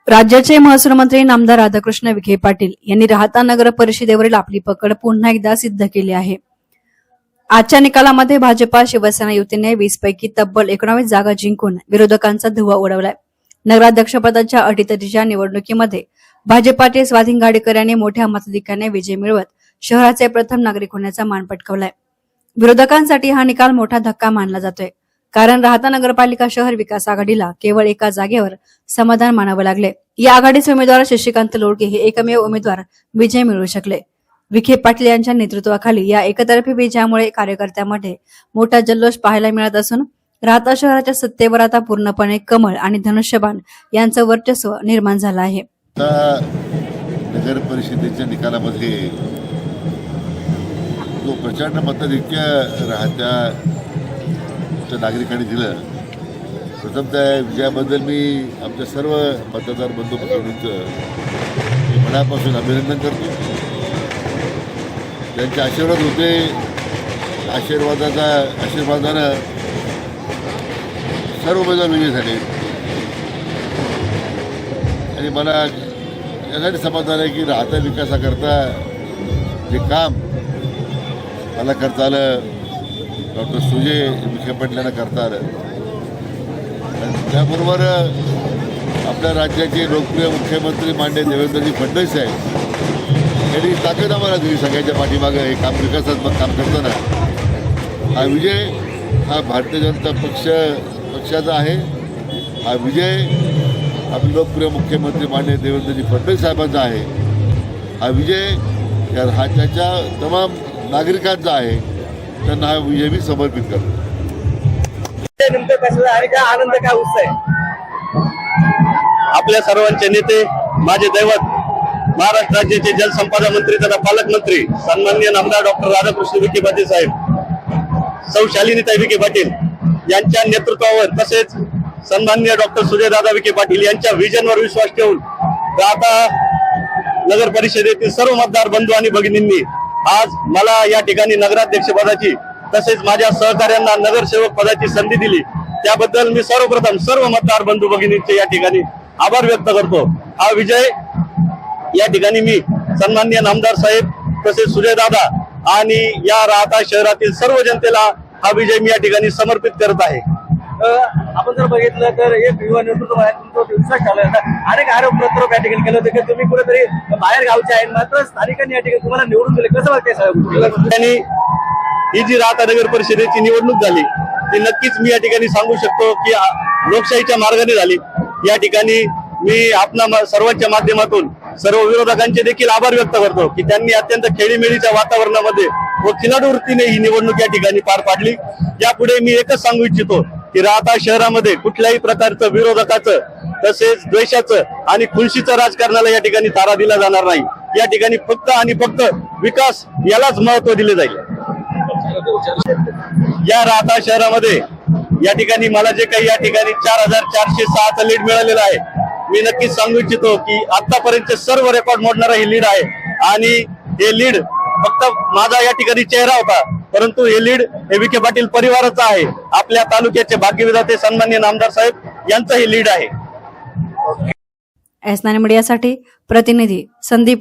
राज्याचे महसूल मंत्री नामदार राधाकृष्ण विखे पाटील यांनी राहता नगर परिषदेवरील आपली पकड पुन्हा एकदा सिद्ध केली आहे। आजच्या निकालामध्ये भाजपा शिवसेना युतीने 20 पैकी तब्बल 19 जागा जिंकून विरोधकांचा धुव्वा उडवलाय। नगराध्यक्षपदाच्या अटीतटीच्या निवडणुकीमध्ये भाजपाचे स्वाधीन गाडेकर यांनी मोठ्या मताधिक्याने विजय मिळवत शहराचे प्रथम नागरिक होण्याचा मान पटकावलाय। विरोधकांसाठी हा निकाल मोठा धक्का मानला जातोय, कारण राहता नगरपालिका शहर विकास आघाडीला केवळ एका जागेवर समाधान मानावे लागले। या आघाडीचे उमेदवार शशिकांत लोळके हे एकमेव उमेदवार विजय मिळवू शकले। विखे पाटील यांच्या नेतृत्वाखाली या एकतर्फी विजयामुळे कार्यकर्त्यांमध्ये मोठा जल्लोष पाहायला मिळत असून राहता शहराच्या सत्तेवर आता पूर्णपणे कमळ आणि धनुष्यबाण यांचं वर्चस्व निर्माण झालं आहे। नगर परिषदेच्या निकालामध्ये जो प्रचंड मताधिक्य राहत्या नागरिकांनी दिलं, प्रथमतः विजयाबद्दल मी आमच्या सर्व मतदार बंधू भगिनींचं मनापासून अभिनंदन करतो। त्यांचे आशीर्वाद होते, आशीर्वादानं सर्व उमेदवार विजयी झाले आणि मला यासाठी समाधान आहे की राहता विकासाकरता जे काम मला करता आलं, डॉक्टर सुजय विखे पाटील यांना करता आलं। त्याबरोबर आपल्या राज्याचे लोकप्रिय मुख्यमंत्री माननीय देवेंद्रजी फडणवीस आहेत, यांनी ताकद आम्हाला दिली सगळ्यांच्या पाठीमागं हे काम विकासात्मक काम करताना। हा विजय हा भारतीय जनता पक्षाचा आहे। हा विजय आपले लोकप्रिय मुख्यमंत्री माननीय देवेंद्रजी फडणवीस साहेबांचा आहे। हा विजय या राज्याच्या तमाम नागरिकांचा आहे, त्यांना हा विजय मी समर्पित करतो। नेमकं कसं आहे, काय आनंद काय उत्साह आहे? आपल्या सर्वांचे नेते, माझे दैवत, महाराष्ट्र राज्याचे जलसंपदा मंत्री तथा पालकमंत्री सन्माननीय नामदार डॉक्टर राधाकृष्ण विखे पाटील साहेब, सौ शालिनीताई विखे पाटील यांच्या नेतृत्वावर तसेच सन्माननीय डॉक्टर सुजयदादा विखे पाटील यांच्या विजनवर विश्वास ठेवून राहता नगर परिषदेतील सर्व मतदार बंधू आणि भगिनींनी आज मला या ठिकाणी नगराध्यक्ष पदाची तसेच माझ्या सहकार्यांना नगरसेवक पदाची संधी दिली, त्याबद्दल मी सर्वप्रथम सर्व मतदार बंधू भगिनींचे या ठिकाणी आभार व्यक्त करतो। हा विजय या ठिकाणी मी सन्माननीय नामदार साहेब तसेच सुजयदादा आणि या राहता शहरातील सर्व जनतेला हा विजय मी या ठिकाणी समर्पित करत आहे। आपण जर बघितलं तर एक युवा नेतृत्व आहे, तुमचा विश्वास ठेवला, अनेक आरोप प्रत्यारोप या ठिकाणी केले होते की तुम्ही कुठेतरी बाहेर गावचे आहे, मात्र स्थानिकांनी या ठिकाणी तुम्हाला निवडून दिले, कसं वाटतंय साहेब? ही जी राहता नगर परिषदेची निवडणूक झाली ती नक्कीच मी या ठिकाणी सांगू शकतो की लोकशाहीच्या मार्गाने झाली। या ठिकाणी मी आपल्या सर्वांच्या माध्यमातून सर्व विरोधकांचे देखील आभार व्यक्त करतो की त्यांनी अत्यंत खेळीमेळीच्या वातावरणामध्ये व खिलाडू वृत्तीने ही निवडणूक या ठिकाणी पार पाडली। यापुढे मी एकच सांगू इच्छितो की राहता शहरामध्ये कुठल्याही प्रकारचं विरोधकाचं तसेच द्वेषाचं आणि खुलशीचं राजकारणाला या ठिकाणी तारा दिला जाणार नाही। या ठिकाणी फक्त आणि फक्त विकास यालाच महत्व दिले जाईल। या राहता शहरामध्ये या ठिकाणी मला जे काही या ठिकाणी 4406 लीड मिळालेलं आहे, मी नक्कीच सांगू इच्छितो की आतापर्यंत सर्व रेकॉर्ड मोडणारा ही लीड आहे आणि हे लीड फक्त माझा या ठिकाणी चेहरा होता, परंतु हे लीड हे विखे पाटील परिवाराचा आहे। आपल्या तालुक्याचे भाग्यविधाते सन्माननीय नामदार साहेब यांचं हे लीड आहे। एस9 मीडियासाठी प्रतिनिधी संदीप